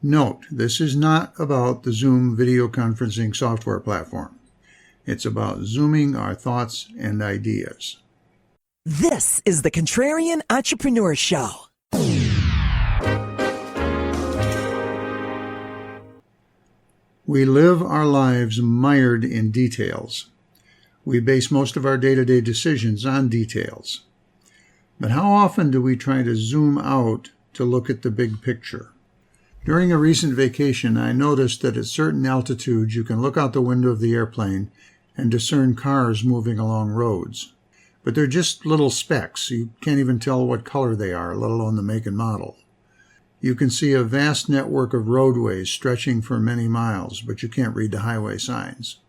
Note, this is not about the Zoom video conferencing software platform. It's about zooming our thoughts and ideas. This is the Contrarian Entrepreneur Show. We live our lives mired in details. We base most of our day-to-day decisions on details. But how often do we try to zoom out to look at the big picture? During a recent vacation, I noticed that at certain altitudes you can look out the window of the airplane and discern cars moving along roads. But they're just little specks. You can't even tell what color they are, let alone the make and model. You can see a vast network of roadways stretching for many miles, but you can't read the highway signs.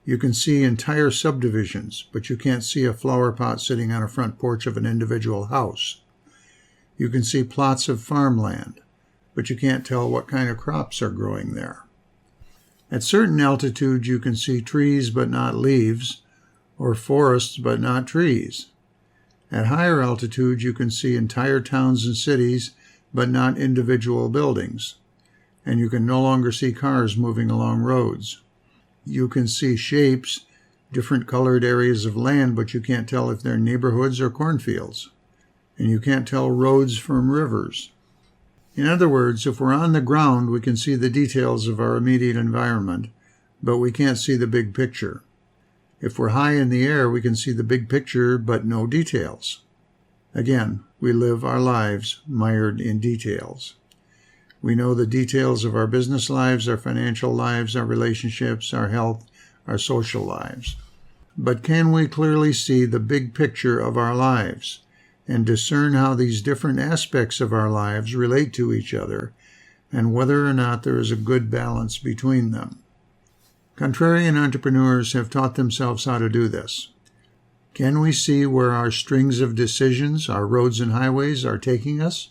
You can see entire subdivisions, but you can't see a flower pot sitting on a front porch of an individual house. You can see plots of farmland, but you can't tell what kind of crops are growing there. At certain altitudes, you can see trees but not leaves, or forests but not trees. At higher altitudes, you can see entire towns and cities but not individual buildings, and you can no longer see cars moving along roads. You can see shapes, different colored areas of land, but you can't tell if they're neighborhoods or cornfields, and you can't tell roads from rivers. In other words, if we're on the ground, we can see the details of our immediate environment, but we can't see the big picture. If we're high in the air, we can see the big picture, but no details. Again, we live our lives mired in details. We know the details of our business lives, our financial lives, our relationships, our health, our social lives. But can we clearly see the big picture of our lives and discern how these different aspects of our lives relate to each other and whether or not there is a good balance between them? Contrarian entrepreneurs have taught themselves how to do this. Can we see where our strings of decisions, our roads and highways, are taking us?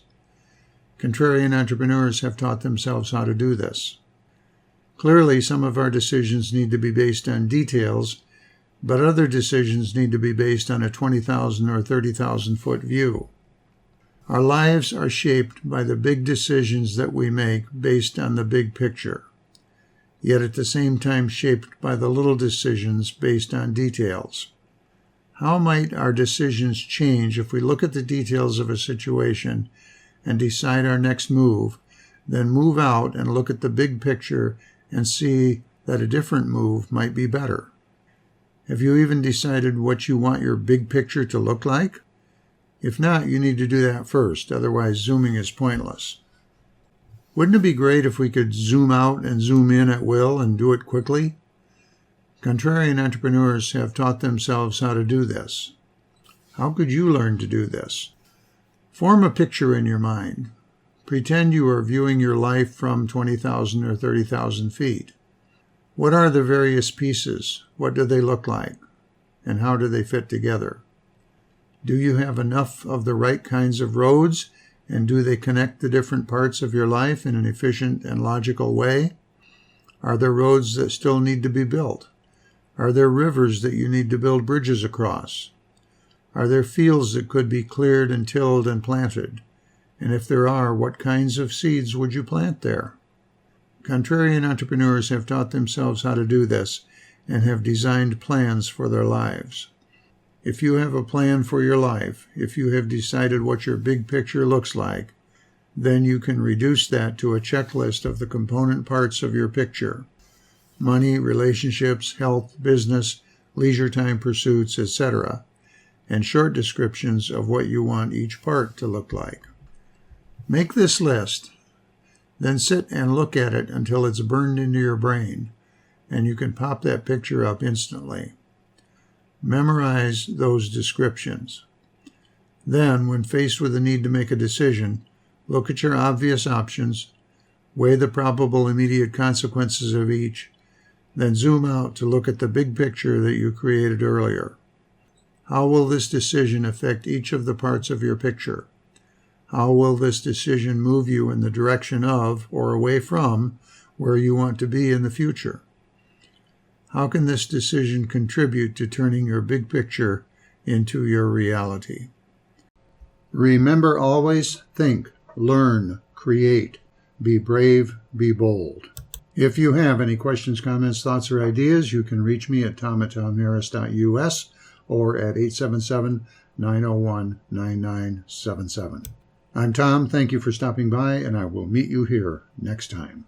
Contrarian entrepreneurs have taught themselves how to do this. Clearly, some of our decisions need to be based on details, but other decisions need to be based on a 20,000 or 30,000 foot view. Our lives are shaped by the big decisions that we make based on the big picture, yet at the same time shaped by the little decisions based on details. How might our decisions change if we look at the details of a situation and decide our next move, then move out and look at the big picture and see that a different move might be better? Have you even decided what you want your big picture to look like? If not, you need to do that first, otherwise zooming is pointless. Wouldn't it be great if we could zoom out and zoom in at will and do it quickly? Contrarian entrepreneurs have taught themselves how to do this. How could you learn to do this? Form a picture in your mind. Pretend you are viewing your life from 20,000 or 30,000 feet. What are the various pieces? What do they look like? And how do they fit together? Do you have enough of the right kinds of roads? And do they connect the different parts of your life in an efficient and logical way? Are there roads that still need to be built? Are there rivers that you need to build bridges across? Are there fields that could be cleared and tilled and planted? And if there are, what kinds of seeds would you plant there? Contrarian entrepreneurs have taught themselves how to do this and have designed plans for their lives. If you have a plan for your life, if you have decided what your big picture looks like, then you can reduce that to a checklist of the component parts of your picture: money, relationships, health, business, leisure time pursuits, etc., and short descriptions of what you want each part to look like. Make this list. Then sit and look at it until it's burned into your brain, and you can pop that picture up instantly. Memorize those descriptions. Then, when faced with the need to make a decision, look at your obvious options, weigh the probable immediate consequences of each, then zoom out to look at the big picture that you created earlier. How will this decision affect each of the parts of your picture? How will this decision move you in the direction of or away from where you want to be in the future? How can this decision contribute to turning your big picture into your reality? Remember, always think, learn, create, Be brave, be bold. If you have any questions, comments, thoughts, or ideas, you can reach me at tom@tomharris.us or at 877-901-9977. I'm Tom. Thank you for stopping by, and I will meet you here next time.